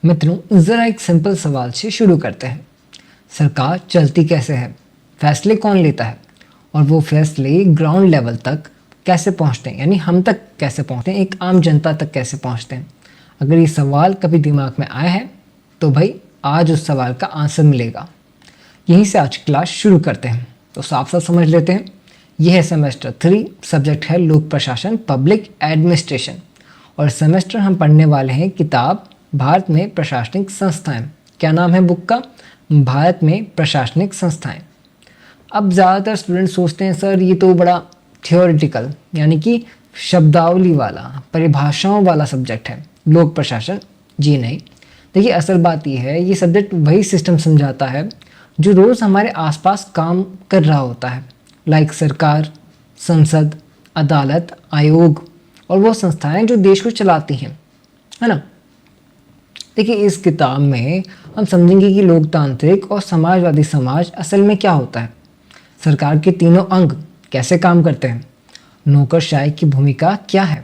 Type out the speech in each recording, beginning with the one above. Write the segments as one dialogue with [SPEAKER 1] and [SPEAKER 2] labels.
[SPEAKER 1] मित्रों, ज़रा एक सिंपल सवाल से शुरू करते हैं। सरकार चलती कैसे है, फैसले कौन लेता है और वो फैसले ग्राउंड लेवल तक कैसे पहुंचते हैं, यानी हम तक कैसे पहुंचते हैं, एक आम जनता तक कैसे पहुंचते हैं। अगर ये सवाल कभी दिमाग में आया है तो भाई आज उस सवाल का आंसर मिलेगा। यहीं से आज की क्लास शुरू करते हैं। तो साफ साफ समझ लेते हैं। यह है सेमेस्टर 3, सब्जेक्ट है लोक प्रशासन, पब्लिक एडमिनिस्ट्रेशन। और सेमेस्टर हम पढ़ने वाले हैं किताब भारत में प्रशासनिक संस्थाएं। क्या नाम है बुक का? भारत में प्रशासनिक संस्थाएं। अब ज़्यादातर स्टूडेंट सोचते हैं सर ये तो बड़ा थियोरिटिकल यानी कि शब्दावली वाला, परिभाषाओं वाला सब्जेक्ट है लोक प्रशासन। जी नहीं, देखिए असल बात यह है, ये सब्जेक्ट वही सिस्टम समझाता है जो रोज़ हमारे आसपास काम कर रहा होता है, लाइक सरकार, संसद, अदालत, आयोग और वो संस्थाएं जो देश को चलाती हैं, है ना। देखिए इस किताब में हम समझेंगे कि लोकतांत्रिक और समाजवादी समाज असल में क्या होता है, सरकार के तीनों अंग कैसे काम करते हैं, नौकरशाही की भूमिका क्या है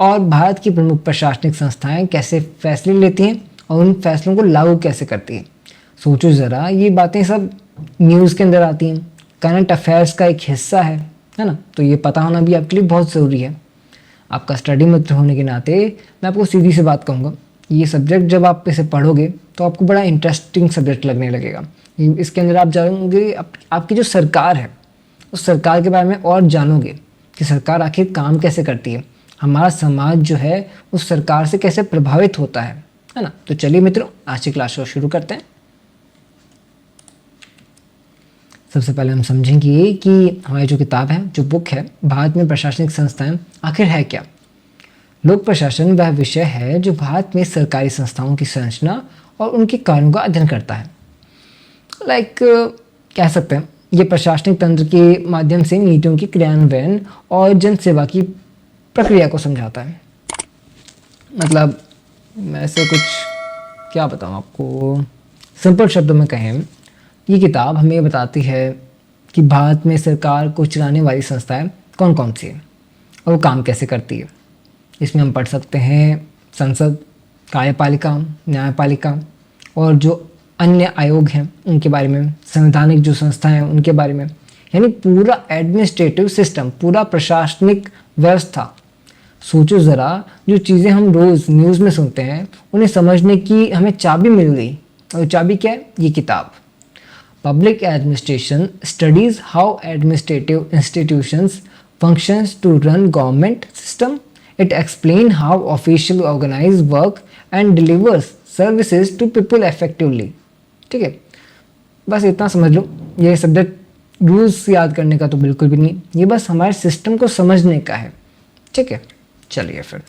[SPEAKER 1] और भारत की प्रमुख प्रशासनिक संस्थाएं कैसे फैसले लेती हैं और उन फैसलों को लागू कैसे करती हैं। सोचो ज़रा, ये बातें सब न्यूज़ के अंदर आती हैं, करंट अफेयर्स का एक हिस्सा है ना। तो ये पता होना भी आपके लिए बहुत ज़रूरी है। आपका स्टडी मित्र होने के नाते मैं आपको सीधी सी बात कहूँगा, ये सब्जेक्ट जब आप इसे पढ़ोगे तो आपको बड़ा इंटरेस्टिंग सब्जेक्ट लगने लगेगा। इसके अंदर आप जानोगे आपकी जो सरकार है उस सरकार के बारे में और जानोगे कि सरकार आखिर काम कैसे करती है, हमारा समाज जो है उस सरकार से कैसे प्रभावित होता है ना। तो चलिए मित्रों, आज की क्लास को शुरू करते हैं। सबसे पहले हम समझेंगे कि हमारी जो किताब है, जो बुक है, भारत में प्रशासनिक संस्थाएं आखिर है क्या। लोक प्रशासन वह विषय है जो भारत में सरकारी संस्थाओं की संरचना और उनके कार्यों का अध्ययन करता है। लाइक कह सकते हैं ये प्रशासनिक तंत्र के माध्यम से नीतियों की क्रियान्वयन और जन सेवा की प्रक्रिया को समझाता है। मतलब मैं ऐसे कुछ क्या बताऊँ आपको, सिंपल शब्दों में कहें, ये किताब हमें बताती है कि भारत में सरकार को चलाने वाली संस्थाएं कौन कौन सी हैं और वो काम कैसे करती है। इसमें हम पढ़ सकते हैं संसद, कार्यपालिका, न्यायपालिका और जो अन्य आयोग हैं उनके बारे में, संवैधानिक जो संस्थाएं हैं उनके बारे में, यानी पूरा एडमिनिस्ट्रेटिव सिस्टम, पूरा प्रशासनिक व्यवस्था। सोचो ज़रा, जो चीज़ें हम रोज़ न्यूज़ में सुनते हैं उन्हें समझने की हमें चाबी मिल गई, और चाबी क्या है? ये किताब। Public administration studies how administrative institutions functions to run government system. It explains how officials organize work and delivers services to people effectively. ठीक है, बस इतना समझ लो। ये सब्जेक्ट रूल्स याद करने का तो बिल्कुल भी नहीं, ये बस हमारे सिस्टम को समझने का है। ठीक है, चलिए फिर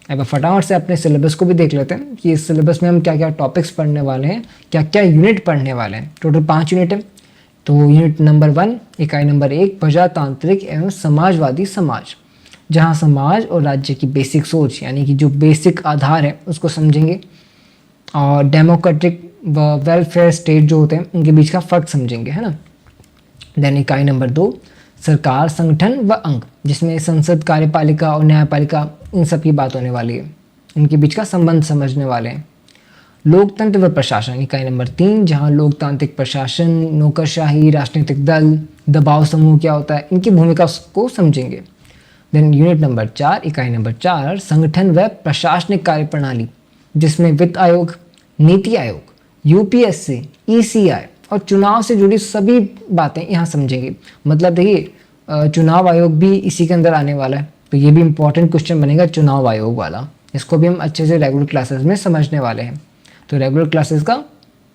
[SPEAKER 1] अब फटाफट से अपने सिलेबस को भी देख लेते हैं कि इस सिलेबस में हम क्या क्या टॉपिक्स पढ़ने वाले हैं, क्या क्या यूनिट पढ़ने वाले हैं। टोटल 5 यूनिट है। तो यूनिट नंबर 1, इकाई नंबर 1, प्रजातांत्रिक एवं समाजवादी समाज, जहां समाज और राज्य की बेसिक सोच यानी कि जो बेसिक आधार है उसको समझेंगे, और डेमोक्रेटिक व वेलफेयर स्टेट जो होते हैं उनके बीच का फ़र्क समझेंगे, है ना। देन इकाई नंबर 2, सरकार, संगठन व अंग, जिसमें संसद, कार्यपालिका और न्यायपालिका, इन सब की बात होने वाली है, इनके बीच का संबंध समझने वाले हैं। लोकतंत्र व प्रशासन, इकाई नंबर 3, जहां लोकतांत्रिक प्रशासन, नौकरशाही, राजनीतिक दल, दबाव समूह क्या होता है, इनकी भूमिका को समझेंगे। देन यूनिट नंबर 4, इकाई नंबर 4, संगठन व प्रशासनिक कार्यप्रणाली, जिसमें वित्त आयोग, नीति आयोग, यूपीएससी, ईसीआई और चुनाव से जुड़ी सभी बातें यहाँ समझेंगे। मतलब देखिए चुनाव आयोग भी इसी के अंदर आने वाला है, तो ये भी इंपॉर्टेंट क्वेश्चन बनेगा चुनाव आयोग वाला। इसको भी हम अच्छे से रेगुलर क्लासेस में समझने वाले हैं। तो रेगुलर क्लासेस का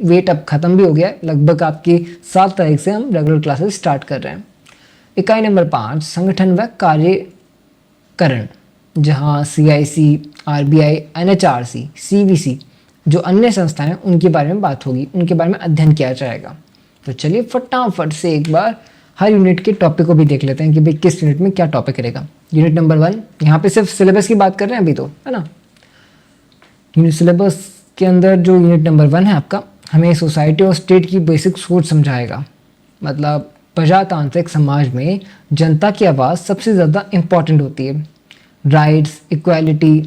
[SPEAKER 1] वेट अब ख़त्म भी हो गया है, लगभग आपकी 7 तारीख से हम रेगुलर क्लासेस स्टार्ट कर रहे हैं। इकाई नंबर 5, संगठन व कार्यकरण, जहां सीआईसी, आरबीआई, एनएचआरसी, सीवीसी, जो अन्य संस्थाएं हैं उनके बारे में बात होगी, उनके बारे में अध्ययन किया जाएगा। तो चलिए फटाफट से एक बार हर यूनिट के टॉपिक को भी देख लेते हैं कि भाई किस यूनिट में क्या टॉपिक रहेगा। यूनिट नंबर 1, यहाँ पे सिर्फ सिलेबस की बात कर रहे हैं अभी तो, है ना। यूनिट सिलेबस के अंदर जो यूनिट नंबर 1 है आपका, हमें सोसाइटी और स्टेट की बेसिक सोच समझाएगा। मतलब प्रजातांत्रिक समाज में जनता की आवाज़ सबसे ज़्यादा इम्पॉर्टेंट होती है। राइट्स, इक्वालिटी,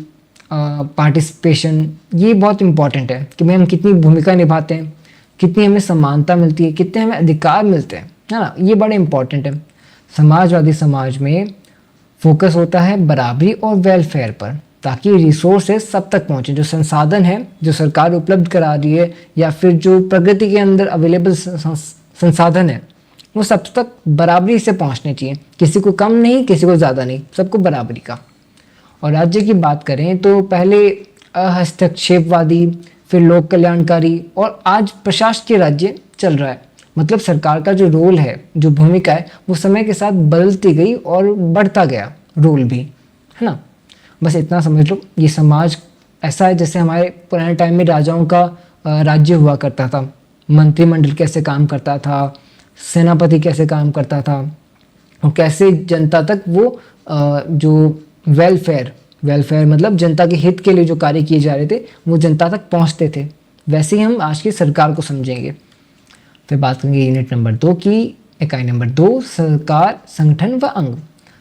[SPEAKER 1] पार्टिसिपेशन, ये बहुत इम्पॉर्टेंट है कि भाई हम कितनी भूमिका निभाते हैं, कितनी हमें समानता मिलती है, कितने हमें अधिकार मिलते हैं, है ना। ये बड़े इम्पॉर्टेंट है। समाजवादी समाज में फोकस होता है बराबरी और वेलफेयर पर, ताकि रिसोर्सेज सब तक पहुँचे। जो संसाधन है जो सरकार उपलब्ध करा रही है या फिर जो प्रगति के अंदर अवेलेबल संसाधन है वो सब तक बराबरी से पहुँचने चाहिए, किसी को कम नहीं, किसी को ज़्यादा नहीं, सबको बराबरी का। और राज्य की बात करें तो पहले हस्तक्षेपवादी, फिर लोक कल्याणकारी और आज प्रशासकीय राज्य चल रहा है। मतलब सरकार का जो रोल है, जो भूमिका है, वो समय के साथ बदलती गई और बढ़ता गया रोल भी, है ना। बस इतना समझ लो, ये समाज ऐसा है जैसे हमारे पुराने टाइम में राजाओं का राज्य हुआ करता था। मंत्रिमंडल कैसे काम करता था, सेनापति कैसे काम करता था, और कैसे जनता तक वो जो वेलफेयर मतलब जनता के हित के लिए जो कार्य किए जा रहे थे वो जनता तक पहुंचते थे। वैसे ही हम आज की सरकार को समझेंगे। फिर बात करेंगे यूनिट नंबर 2 की। इकाई नंबर 2, सरकार, संगठन व अंग।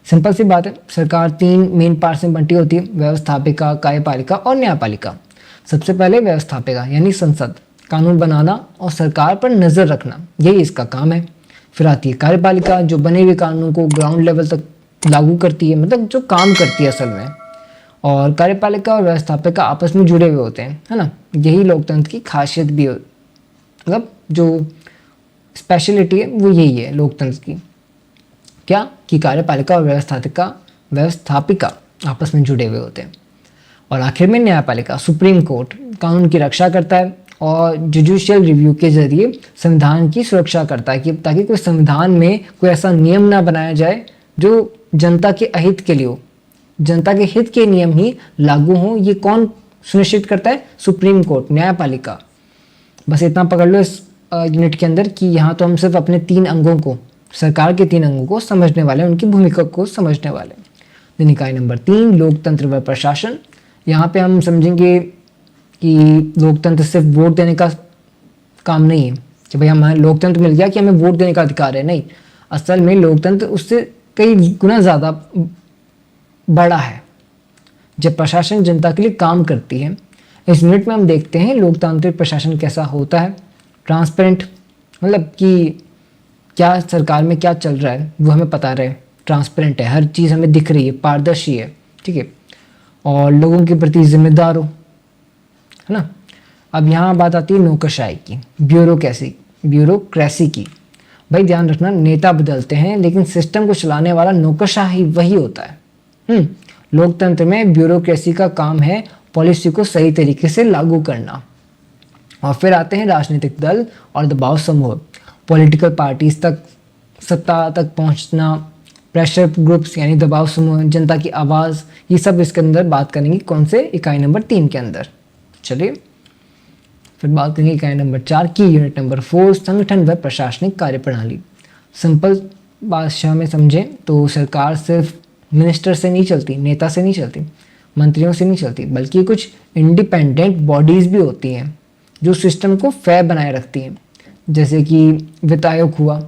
[SPEAKER 1] सिंपल सी बात है, सरकार 3 मेन पार्ट्स में बंटी होती है, व्यवस्थापिका, कार्यपालिका और न्यायपालिका। सबसे पहले व्यवस्थापिका यानी संसद, कानून बनाना और सरकार पर नज़र रखना, यही इसका काम है। फिर आती है कार्यपालिका, जो बने हुए कानून को ग्राउंड लेवल तक लागू करती है, मतलब जो काम करती है असल में। और कार्यपालिका और व्यवस्थापिका आपस में जुड़े हुए होते हैं, है ना। यही लोकतंत्र की खासियत भी मतलब जो स्पेशलिटी है वो यही है लोकतंत्र की, क्या कि कार्यपालिका और व्यवस्थापिका आपस में जुड़े हुए होते हैं। और आखिर में न्यायपालिका, सुप्रीम कोर्ट, कानून की रक्षा करता है और जुडिशियल रिव्यू के जरिए संविधान की सुरक्षा करता है कि ताकि कोई संविधान में कोई ऐसा नियम ना बनाया जाए जो जनता के अहित के लिए हो, जनता के हित के नियम ही लागू हों। ये कौन सुनिश्चित करता है? सुप्रीम कोर्ट, न्यायपालिका। बस इतना पकड़ लो इस यूनिट के अंदर कि यहाँ तो हम सिर्फ अपने 3 अंगों को, सरकार के 3 अंगों को समझने वाले, उनकी भूमिका को समझने वाले। दिन इकाई नंबर 3, लोकतंत्र व प्रशासन। यहाँ पे हम समझेंगे कि लोकतंत्र सिर्फ वोट देने का काम नहीं है कि भाई हमें लोकतंत्र मिल गया कि हमें वोट देने का अधिकार है, नहीं। असल में लोकतंत्र उससे कई गुना ज़्यादा बड़ा है, जब प्रशासन जनता के लिए काम करती है। इस यूनिट में हम देखते हैं लोकतांत्रिक प्रशासन कैसा होता है। ट्रांसपेरेंट मतलब कि क्या सरकार में क्या चल रहा है वो हमें पता रहे, ट्रांसपेरेंट है, हर चीज़ हमें दिख रही है, पारदर्शी है, ठीक है। और लोगों के प्रति जिम्मेदार हो, है ना। अब यहाँ बात आती है नौकरशाही की, ब्यूरोक्रेसी की। भाई ध्यान रखना, नेता बदलते हैं लेकिन सिस्टम को चलाने वाला नौकरशाही वही होता है। लोकतंत्र में ब्यूरोक्रेसी का काम है पॉलिसी को सही तरीके से लागू करना। और फिर आते हैं राजनीतिक दल और दबाव समूह, पॉलिटिकल पार्टीज तक, सत्ता तक पहुंचना, प्रेशर ग्रुप्स यानी दबाव समूह, जनता की आवाज़, ये सब इसके अंदर बात करेंगे। कौन से? इकाई नंबर 3 के अंदर। चलिए फिर बात करेंगे इकाई नंबर 4 की, यूनिट नंबर 4, संगठन व प्रशासनिक कार्यप्रणाली। सिंपल भाषा में समझें तो सरकार सिर्फ मिनिस्टर से नहीं चलती, नेता से नहीं चलती, मंत्रियों से नहीं चलती, बल्कि कुछ इंडिपेंडेंट बॉडीज़ भी होती हैं जो सिस्टम को फेयर बनाए रखती हैं। जैसे कि वित्त आयोग हुआ,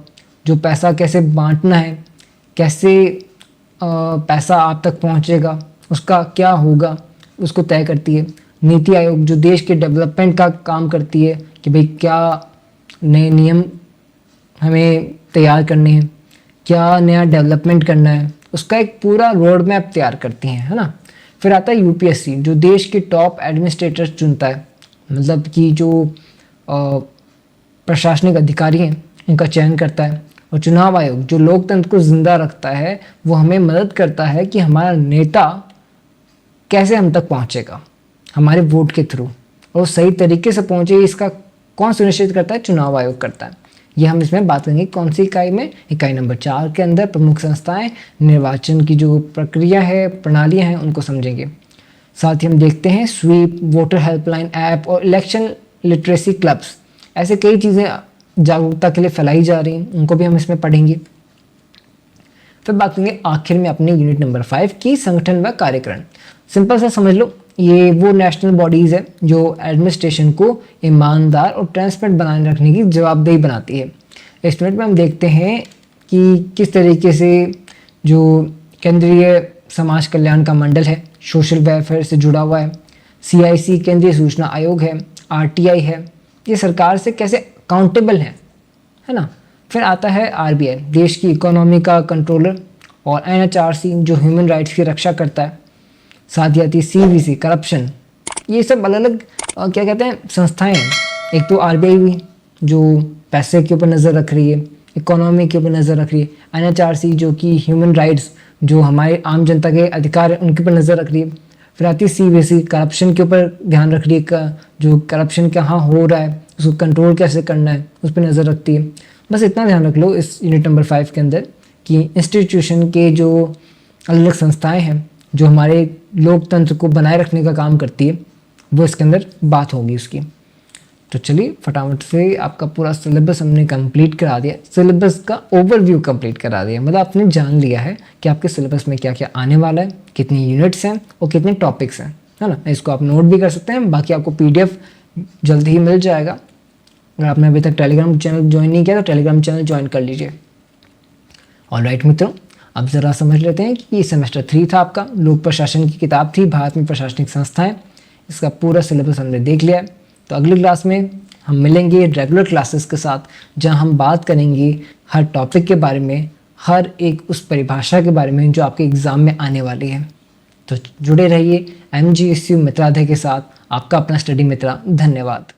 [SPEAKER 1] जो पैसा कैसे बांटना है, कैसे पैसा आप तक पहुंचेगा, उसका क्या होगा, उसको तय करती है। नीति आयोग जो देश के डेवलपमेंट का काम करती है कि भाई क्या नए नियम हमें तैयार करने हैं, क्या नया डेवलपमेंट करना है, उसका एक पूरा रोड मैप तैयार करती हैं, है ना। फिर आता है यूपीएससी, जो देश के टॉप एडमिनिस्ट्रेटर चुनता है, मतलब कि जो प्रशासनिक अधिकारी हैं उनका चयन करता है। और चुनाव आयोग जो लोकतंत्र को जिंदा रखता है, वो हमें मदद करता है कि हमारा नेता कैसे हम तक पहुंचेगा हमारे वोट के थ्रू, और सही तरीके से पहुंचे, इसका कौन सुनिश्चित करता है? चुनाव आयोग करता है। ये हम इसमें बात करेंगे कौन सी इकाई में? इकाई नंबर 4 के अंदर। प्रमुख संस्थाएं, निर्वाचन की जो प्रक्रिया है, प्रणालियां हैं, उनको समझेंगे। साथ ही हम देखते हैं स्वीप, वोटर हेल्पलाइन ऐप और इलेक्शन लिटरेसी क्लब्स, ऐसे कई चीज़ें जागरूकता के लिए फैलाई जा रही हैं, उनको भी हम इसमें पढ़ेंगे। फिर बात करेंगे आखिर में अपने यूनिट नंबर 5 की, संगठन व कार्यक्रम। सिंपल सा समझ लो, ये वो नेशनल बॉडीज़ है जो एडमिनिस्ट्रेशन को ईमानदार और ट्रांसपेरेंट बनाए रखने की जवाबदेही बनाती है। इस यूनिट में हम देखते हैं कि किस तरीके से जो केंद्रीय समाज कल्याण का मंडल है, सोशल वेलफेयर से जुड़ा हुआ है। CIC केंद्रीय सूचना आयोग है, RTI है, ये सरकार से कैसे अकाउंटेबल है ना। फिर आता है RBI, देश की इकोनॉमी का कंट्रोलर, और NHRC जो ह्यूमन राइट्स की रक्षा करता है। साथ ही आती है CVC, करप्शन। ये सब अलग अलग क्या कहते हैं संस्थाएं हैं। एक तो RBI हुई जो पैसे के ऊपर नज़र रख रही है, इकोनॉमी के ऊपर नज़र रख रही है। NHRC जो कि ह्यूमन राइट्स, जो हमारे आम जनता के अधिकार है उनके ऊपर नज़र रख रही है। फिर आती है CVC, करप्शन के ऊपर ध्यान रख रही है, जो करप्शन कहाँ हो रहा है उसको कंट्रोल कैसे करना है उस पर नज़र रखती है। बस इतना ध्यान रख लो इस यूनिट नंबर 5 के अंदर कि इंस्टीट्यूशन के जो अलग अलग संस्थाएं हैं जो हमारे लोकतंत्र को बनाए रखने का काम करती है, वो इसके अंदर बात होगी उसकी। तो चलिए फटाफट से आपका पूरा सिलेबस हमने कंप्लीट करा दिया, सिलेबस का ओवरव्यू कंप्लीट करा दिया। मतलब आपने जान लिया है कि आपके सिलेबस में क्या क्या आने वाला है, कितनी यूनिट्स हैं और कितने टॉपिक्स हैं, है ना। इसको आप नोट भी कर सकते हैं, बाकी आपको PDF जल्द ही मिल जाएगा। अगर आपने अभी तक टेलीग्राम चैनल ज्वाइन नहीं किया तो टेलीग्राम चैनल ज्वाइन कर लीजिए। ऑलराइट मित्रों, अब ज़रा समझ लेते हैं कि सेमेस्टर 3 था आपका, लोक प्रशासन की किताब थी भारत में प्रशासनिक संस्थाएं। इसका पूरा सिलेबस हमने देख लिया है। तो अगली क्लास में हम मिलेंगे रेगुलर क्लासेस के साथ, जहां हम बात करेंगे हर टॉपिक के बारे में, हर एक उस परिभाषा के बारे में जो आपके एग्ज़ाम में आने वाली है। तो जुड़े रहिए MGSU मित्राध्याय के साथ, आपका अपना स्टडी मित्रा। धन्यवाद।